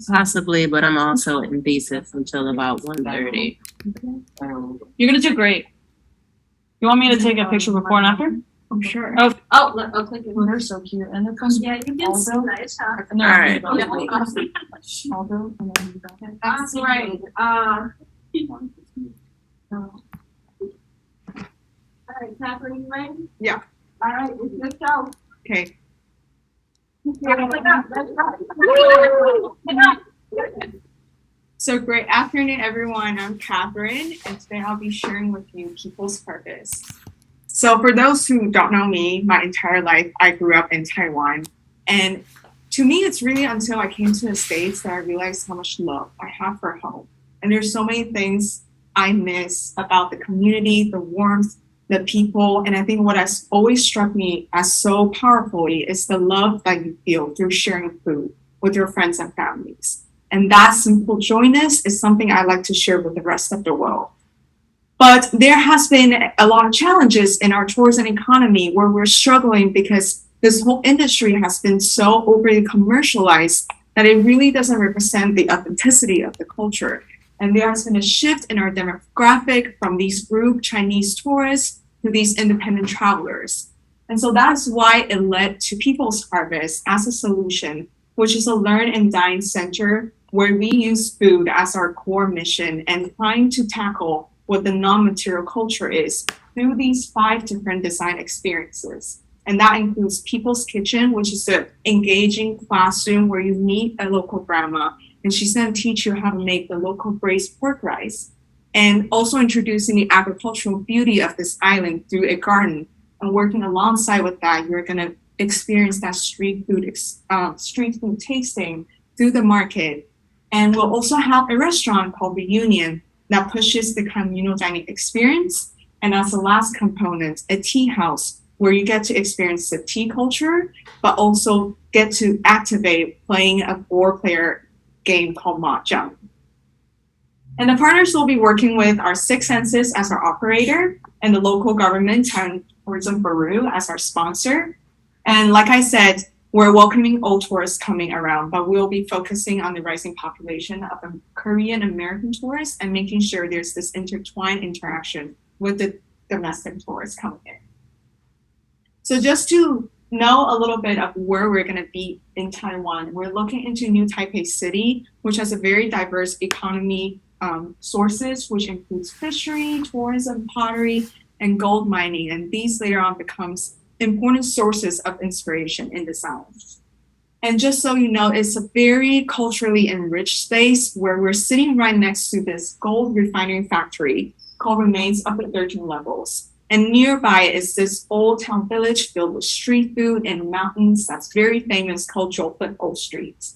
Possibly, but I'm also invasive until about 1:30. You're gonna do great. You want me to take a picture before and after? I'm sure. Oh, I'll click it. they're so cute, and they're from Yeah, you can see nice, huh? and they're All right. Aldo, and then That's right. All right, Catherine, you ready? Yeah. All right, let's go. Okay. So great afternoon, everyone. I'm Catherine, and today I'll be sharing with you People's Purpose. So for those who don't know me, my entire life, I grew up in Taiwan. And to me, it's really until I came to the States that I realized how much love I have for home. And there's so many things I miss about the community, the warmth, the people. And I think what has always struck me as so powerfully is the love that you feel through sharing food with your friends and families. And that simple joyness is something I like to share with the rest of the world. But there has been a lot of challenges in our tourism economy where we're struggling because this whole industry has been so overly commercialized that it really doesn't represent the authenticity of the culture. And there has been a shift in our demographic from these group Chinese tourists to these independent travelers. And so that's why it led to People's Harvest as a solution, which is a learn and dine center where we use food as our core mission and trying to tackle what the non-material culture is through these 5 different design experiences. And that includes People's Kitchen, which is an engaging classroom where you meet a local grandma and she's going to teach you how to make the local braised pork rice. And also introducing the agricultural beauty of this island through a garden. And working alongside with that, you're going to experience that street food tasting through the market. And we'll also have a restaurant called Reunion that pushes the communal dining experience. And as the last component, a tea house where you get to experience the tea culture, but also get to activate playing a 4-player game called Mahjong. And the partners will be working with our Six Senses as our operator and the local government, Town Tourism Peru, as our sponsor. And like I said, we're welcoming all tourists coming around, but we'll be focusing on the rising population of Korean American tourists and making sure there's this intertwined interaction with the domestic tourists coming in. So just to know a little bit of where we're going to be in Taiwan, we're looking into New Taipei City, which has a very diverse economy sources, which includes fishery, tourism, pottery, and gold mining. And these later on becomes important sources of inspiration in design. And just so you know, it's a very culturally enriched space where we're sitting right next to this gold refinery factory called Remains of the 13 Levels. And nearby is this old town village filled with street food and mountains that's very famous called Jiufeng Old Street.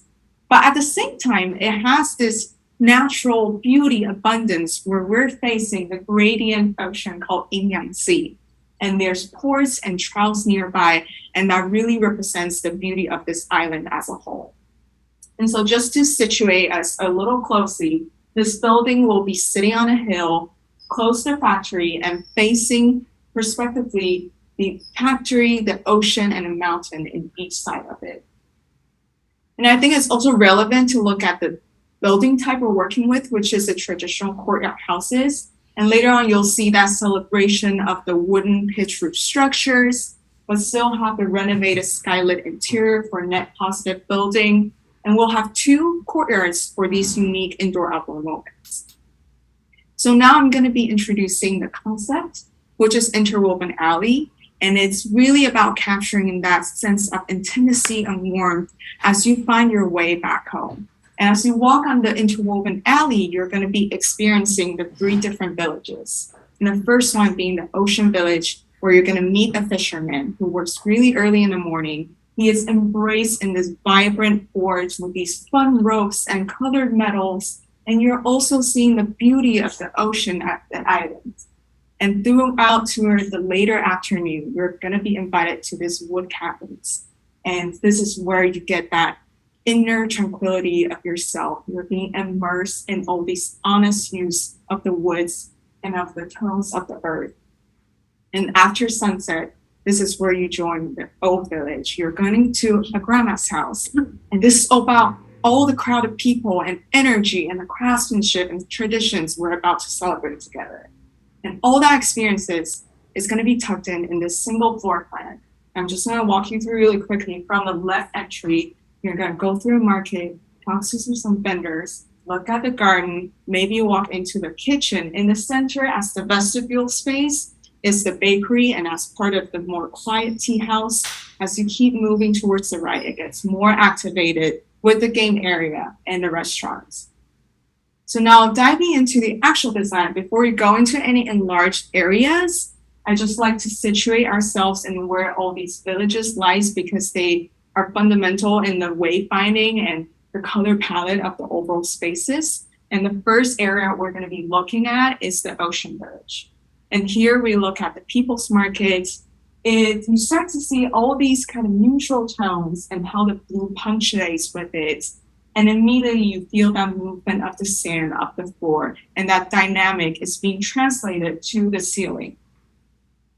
But at the same time, it has this natural beauty abundance where we're facing the gradient ocean called Yingyang Sea. And there's ports and trails nearby, and that really represents the beauty of this island as a whole. And so just to situate us a little closely, this building will be sitting on a hill, close to the factory, and facing respectively the factory, the ocean, and a mountain in each side of it. And I think it's also relevant to look at the building type we're working with, which is the traditional courtyard houses. And later on, you'll see that celebration of the wooden pitch roof structures, but still have the renovated skylit interior for net positive building. And we'll have 2 courtyards for these unique indoor-outdoor moments. So now I'm going to be introducing the concept, which is Interwoven Alley. And it's really about capturing that sense of intimacy and warmth as you find your way back home. And as you walk on the Interwoven Alley, you're going to be experiencing the 3 different villages. And the first one being the Ocean Village, where you're going to meet a fisherman who works really early in the morning. He is embraced in this vibrant forge with these fun ropes and colored metals. And you're also seeing the beauty of the ocean at the island. And throughout toward the later afternoon, you're going to be invited to these wood cabins. And this is where you get that inner tranquility of yourself. You're being immersed in all these honest use of the woods and of the tones of the earth. And after sunset, this is where you join the old village. You're going to a grandma's house. And this is about all the crowded people and energy and the craftsmanship and traditions we're about to celebrate together. And all that experiences is going to be tucked in this single floor plan. I'm just going to walk you through really quickly. From the left entry, you're going to go through a market, talk to some vendors, look at the garden, maybe walk into the kitchen. In the center, as the vestibule space, is the bakery, and as part of the more quiet tea house. As you keep moving towards the right, it gets more activated with the game area and the restaurants. So now diving into the actual design, before we go into any enlarged areas, I just like to situate ourselves in where all these villages lies, because they are fundamental in the wayfinding and the color palette of the overall spaces. And the first area we're going to be looking at is the Ocean Village. And here we look at the People's Market. You start to see all these kind of neutral tones and how the blue punctuates with it. And immediately you feel that movement of the sand up the floor, and that dynamic is being translated to the ceiling.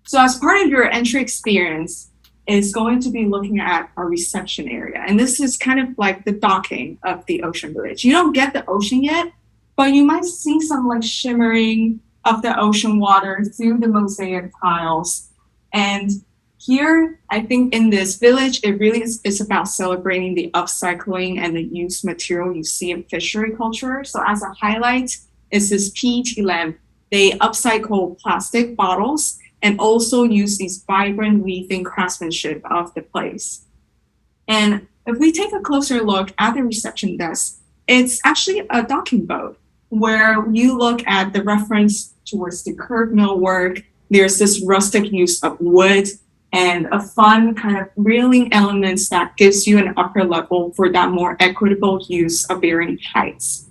So as part of your entry experience is going to be looking at our reception area. And this is kind of like the docking of the Ocean Village. You don't get the ocean yet, but you might see some like shimmering of the ocean water through the mosaic tiles. And here, I think in this village, it really is about celebrating the upcycling and the used material you see in fishery culture. So as a highlight is this PET lamp. They upcycle plastic bottles and also use these vibrant weaving craftsmanship of the place. And if we take a closer look at the reception desk, it's actually a docking boat where you look at the reference towards the curved millwork. There's this rustic use of wood and a fun kind of railing elements that gives you an upper level for that more equitable use of varying heights.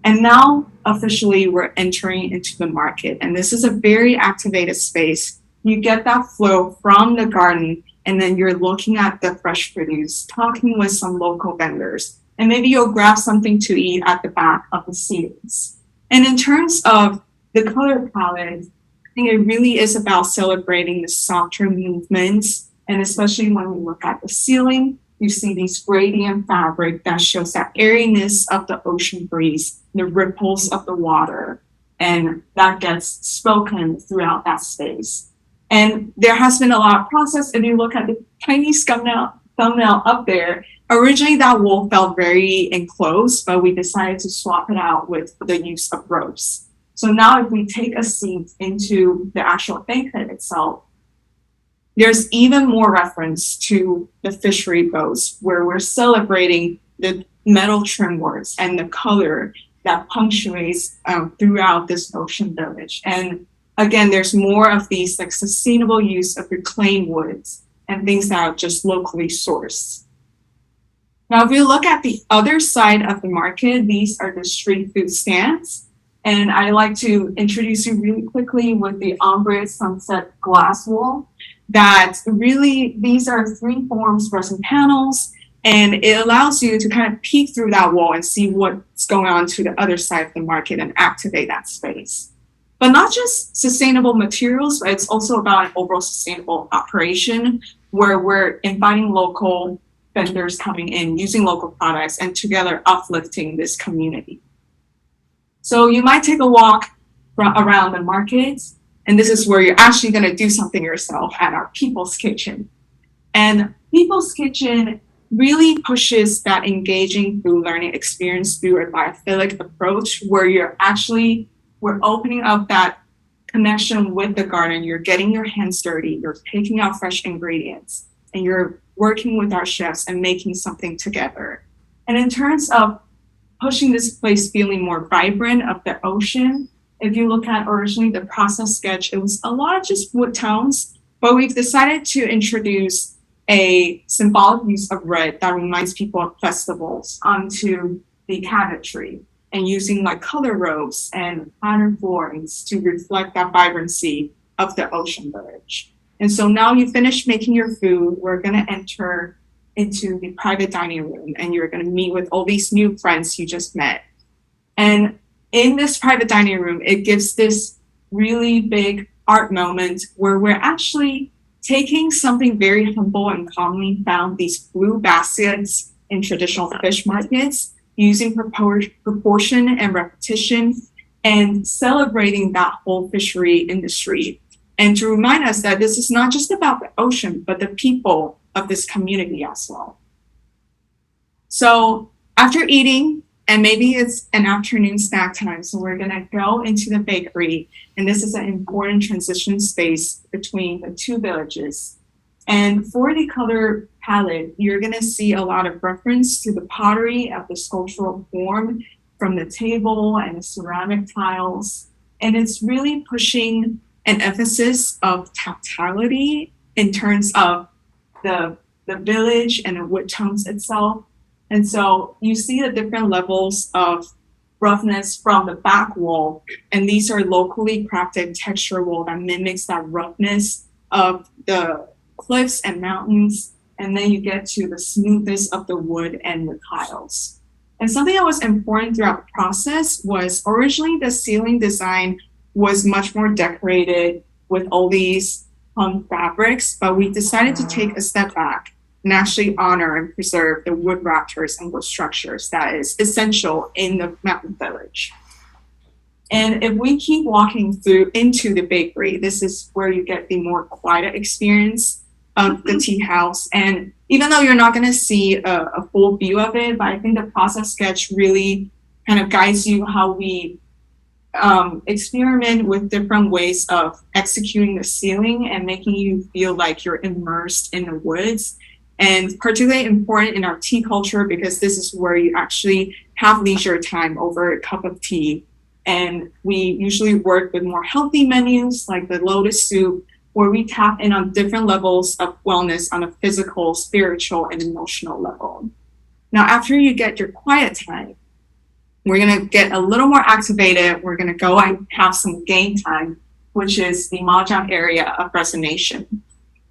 And now officially we're entering into the market, and this is a very activated space. You get that flow from the garden, and then you're looking at the fresh produce, talking with some local vendors, and maybe you'll grab something to eat at the back of the seats. And in terms of the color palette, I think it really is about celebrating the softer movements. And especially when we look at the ceiling, you see these gradient fabric that shows that airiness of the ocean breeze, the ripples of the water, and that gets spoken throughout that space. And there has been a lot of process. If you look at the tiny thumbnail up there, originally that wall felt very enclosed, but we decided to swap it out with the use of ropes. So now if we take a seat into the actual banquet itself, there's even more reference to the fishery boats, where we're celebrating the metal trim works and the color that punctuates throughout this ocean village. And again, there's more of these like sustainable use of reclaimed woods and things that are just locally sourced. Now, if we look at the other side of the market, these are the street food stands. And I like to introduce you really quickly with the Ombre Sunset glass wall. That really, these are 3 forms resin panels, and it allows you to kind of peek through that wall and see what's going on to the other side of the market and activate that space. But not just sustainable materials, but it's also about an overall sustainable operation where we're inviting local vendors coming in, using local products, and together uplifting this community. So you might take a walk around the market, and this is where you're actually going to do something yourself at our People's Kitchen. And People's Kitchen really pushes that engaging food learning experience through a biophilic approach, where we're opening up that connection with the garden. You're getting your hands dirty, you're picking out fresh ingredients, and you're working with our chefs and making something together. And in terms of pushing this place feeling more vibrant of the ocean, if you look at originally the process sketch, it was a lot of just wood tones, but we've decided to introduce a symbolic use of red that reminds people of festivals onto the cabinetry, and using like color ropes and pattern forms to reflect that vibrancy of the ocean village. And so now you finish making your food, we're gonna enter into the private dining room, and you're gonna meet with all these new friends you just met. And in this private dining room, it gives this really big art moment where we're actually taking something very humble and commonly found, these blue baskets in traditional fish markets, using proportion and repetition, and celebrating that whole fishery industry. And to remind us that this is not just about the ocean, but the people of this community as well. So after eating, and maybe it's an afternoon snack time, so we're gonna go into the bakery, and this is an important transition space between the two villages. And for the color palette, you're gonna see a lot of reference to the pottery of the sculptural form from the table and the ceramic tiles. And it's really pushing an emphasis of tactility in terms of the village and the wood tones itself. And so you see the different levels of roughness from the back wall, and these are locally crafted texture wool that mimics that roughness of the cliffs and mountains, and then you get to the smoothness of the wood and the tiles. And something that was important throughout the process was originally the ceiling design was much more decorated with all these fabrics, but we decided to take a step back and actually honor and preserve the wood rafters and wood structures that is essential in the mountain village. And if we keep walking through into the bakery, this is where you get the more quiet experience of the tea house. And even though you're not going to see a full view of it, but I think the process sketch really kind of guides you how we experiment with different ways of executing the ceiling and making you feel like you're immersed in the woods. And particularly important in our tea culture, because this is where you actually have leisure time over a cup of tea. And we usually work with more healthy menus like the lotus soup, where we tap in on different levels of wellness on a physical, spiritual, and emotional level. Now, after you get your quiet time, we're gonna get a little more activated. We're gonna go and have some game time, which is the Mahjong area of Resonation.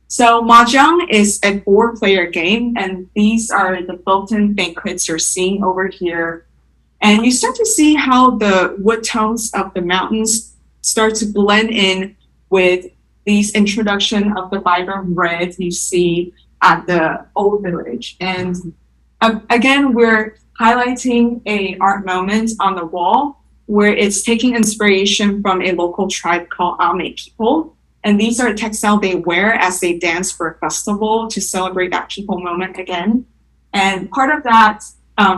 So Mahjong is a 4-player game, and these are the built-in banquets you're seeing over here. And you start to see how the wood tones of the mountains start to blend in with these introduction of the vibrant red you see at the old village. And again, we're highlighting a art moment on the wall where it's taking inspiration from a local tribe called Ame people. And these are textiles they wear as they dance for a festival to celebrate that people moment again. And part of that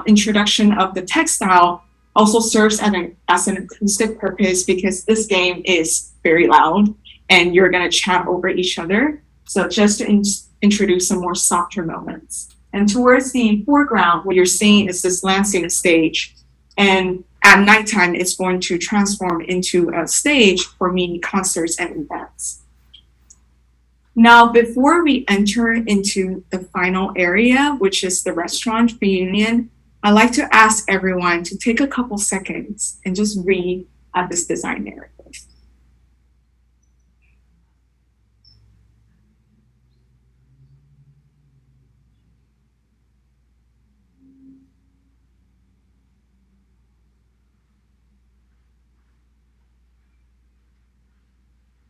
introduction of the textile also serves as an acoustic purpose, because this game is very loud and you're gonna chat over each other. So just to introduce some more softer moments. And towards the foreground, what you're seeing is this landscape stage. And at nighttime, it's going to transform into a stage for mini concerts and events. Now, before we enter into the final area, which is the restaurant reunion, I'd like to ask everyone to take a couple seconds and just read at this design narrative.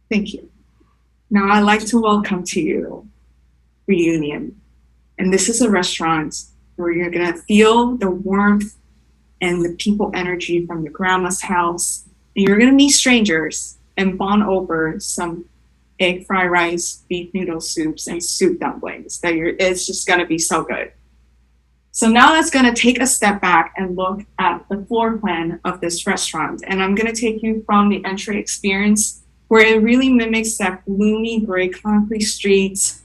Thank you. Now I'd like to welcome to you Reunion. And this is a restaurant where you're gonna feel the warmth and the people energy from your grandma's house. And you're gonna meet strangers and bond over some egg fried rice, beef noodle soups, and soup dumplings. It's just gonna be so good. So now let's gonna take a step back and look at the floor plan of this restaurant. And I'm gonna take you from the entry experience, where it really mimics that gloomy gray concrete streets,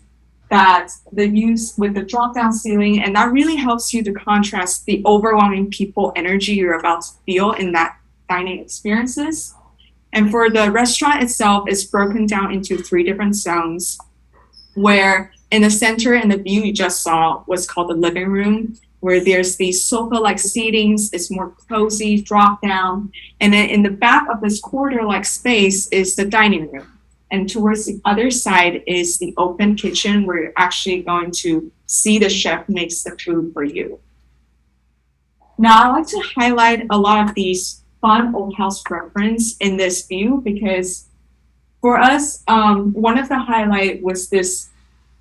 that the views with the drop-down ceiling, and that really helps you to contrast the overwhelming people energy you're about to feel in that dining experiences. And for the restaurant itself, it's broken down into 3 different zones, where in the center and the view you just saw was called the living room, where there's these sofa-like seatings, it's more cozy, drop down. And then in the back of this corridor-like space is the dining room. And towards the other side is the open kitchen, where you're actually going to see the chef makes the food for you. Now, I like to highlight a lot of these fun old house reference in this view, because For us, one of the highlight was this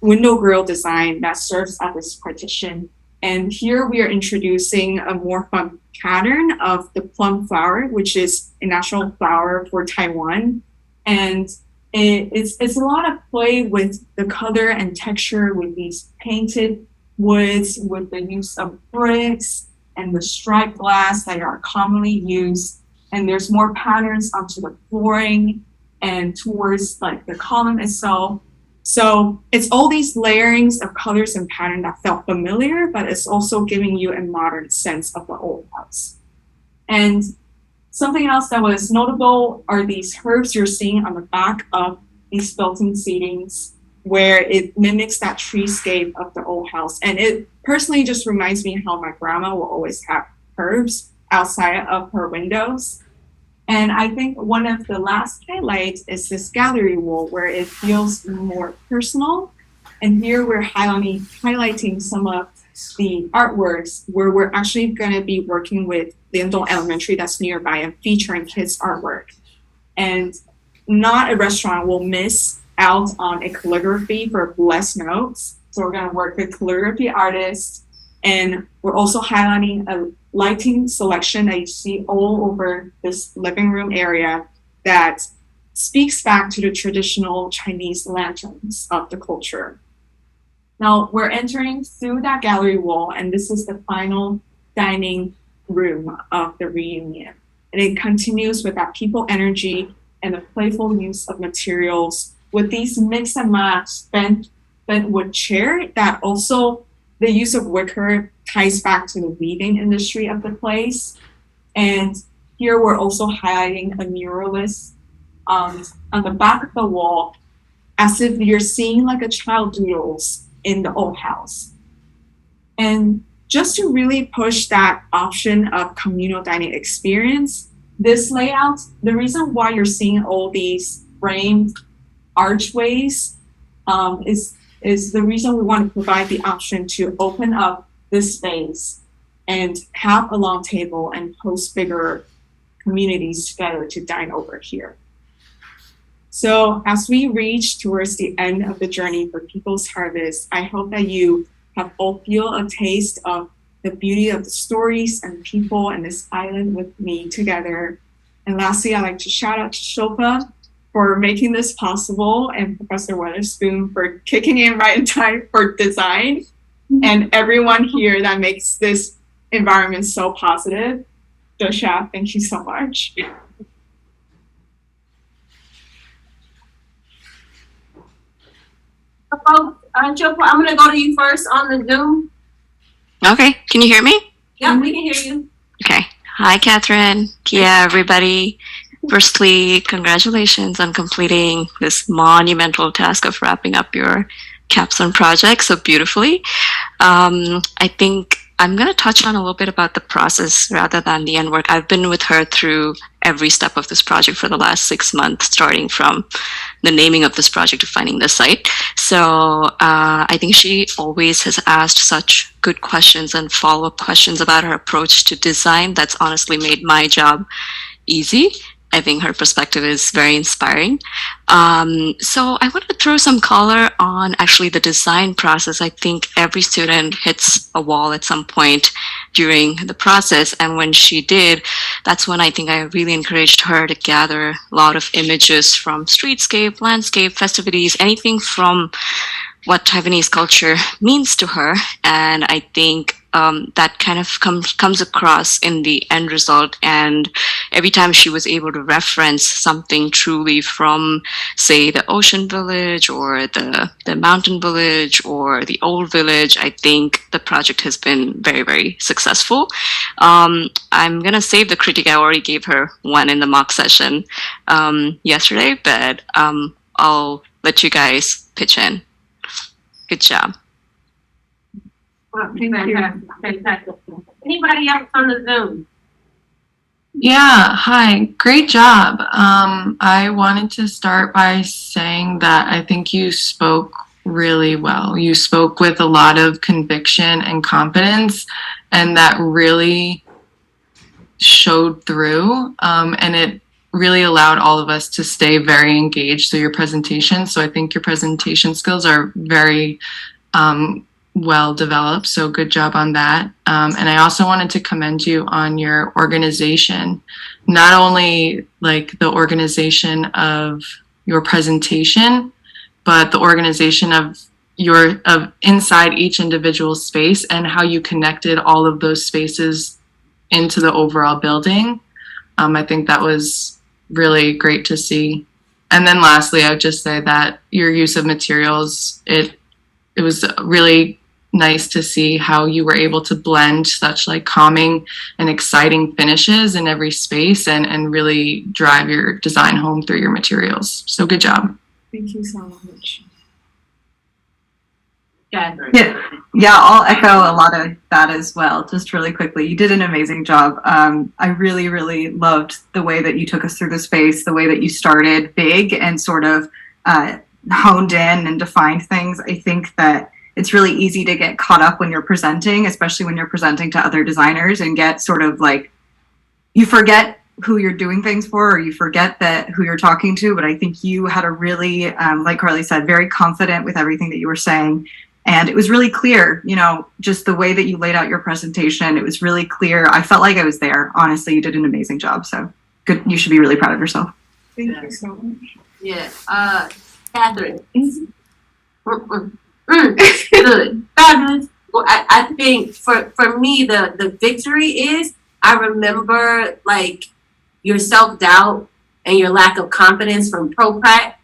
window grill design that serves as this partition. And here we are introducing a more fun pattern of the plum flower, which is a national flower for Taiwan. And it's a lot of play with the color and texture with these painted woods, with the use of bricks and the striped glass that are commonly used. And there's more patterns onto the flooring and towards like the column itself. So it's all these layerings of colors and pattern that felt familiar, but it's also giving you a modern sense of the old house. And something else that was notable are these herbs you're seeing on the back of these built-in seatings, where it mimics that treescape of the old house. And it personally just reminds me how my grandma will always have herbs outside of her windows. And I think one of the last highlights is this gallery wall where it feels more personal. And here we're highlighting some of the artworks where we're actually going to be working with Liandong Elementary that's nearby and featuring kids' artwork. And not a restaurant will miss out on a calligraphy for blessed notes. So we're going to work with calligraphy artists. And we're also highlighting a lighting selection that you see all over this living room area that speaks back to the traditional Chinese lanterns of the culture. Now we're entering through that gallery wall, and this is the final dining room of the reunion. And it continues with that people energy and the playful use of materials with these mix and match bent wood chair that also the use of wicker ties back to the weaving industry of the place. And here we're also highlighting a muralist on the back of the wall as if you're seeing like a child doodles in the old house. And just to really push that option of communal dining experience, this layout, the reason why you're seeing all these framed archways is the reason we want to provide the option to open up this space and have a long table and host bigger communities together to dine over here. So as we reach towards the end of the journey for People's Harvest, I hope that you have all feel a taste of the beauty of the stories and people and this island with me together. And lastly, I'd like to shout out to Shilpa for making this possible and Professor Weatherspoon for kicking in right in time for design and everyone here that makes this environment so positive. Dosha, thank you so much. Chilpa, I'm gonna go to you first on the Zoom. Okay, can you hear me? Yep, we can hear you. Okay. Hi, Catherine, Kia, everybody. Firstly, congratulations on completing this monumental task of wrapping up your capstone project so beautifully. I think I'm going to touch on a little bit about the process rather than the end work. I've been with her through every step of this project for the last 6 months, starting from the naming of this project to finding the site. So I think she always has asked such good questions and follow-up questions about her approach to design that's honestly made my job easy. I think her perspective is very inspiring. So I want to throw some color on actually the design process. I think every student hits a wall at some point during the process. And when she did, that's when I think I really encouraged her to gather a lot of images from streetscape, landscape, festivities, anything from what Taiwanese culture means to her. And I think that kind of comes across in the end result. And every time she was able to reference something truly from, say, the ocean village or the mountain village or the old village, I think the project has been very, very successful. I'm going to save the critique. I already gave her one in the mock session yesterday, but I'll let you guys pitch in. Good job. Well, fantastic. Anybody else on the Zoom? Yeah, hi, great job. I wanted to start by saying that I think you spoke really well. You spoke with a lot of conviction and confidence, and that really showed through. And really allowed all of us to stay very engaged through your presentation. So I think your presentation skills are very well developed. So good job on that. And I also wanted to commend you on your organization, not only like the organization of your presentation, but the organization of inside each individual space and how you connected all of those spaces into the overall building. I think that was really great to see. And then lastly, I would just say that your use of materials, it was really nice to see how you were able to blend such like calming and exciting finishes in every space and really drive your design home through your materials. So good job. Thank you so much. Catherine. Yeah, I'll echo a lot of that as well. Just really quickly, you did an amazing job. I really, really loved the way that you took us through the space, the way that you started big and sort of honed in and defined things. I think that it's really easy to get caught up when you're presenting, especially when you're presenting to other designers, and get sort of like, you forget who you're doing things for, or you forget that who you're talking to. But I think you had a really, like Carly said, very confident with everything that you were saying. And it was really clear, you know, just the way that you laid out your presentation. It was really clear. I felt like I was there. Honestly, you did an amazing job. So good. You should be really proud of yourself. Thank you so much. Yeah, Catherine. Good, fabulous. Well, I think for me the victory is, I remember like your self-doubt and your lack of confidence from Pro Prac.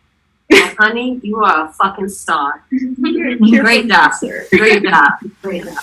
Honey, you are a fucking star. Great job. Great job. Great job.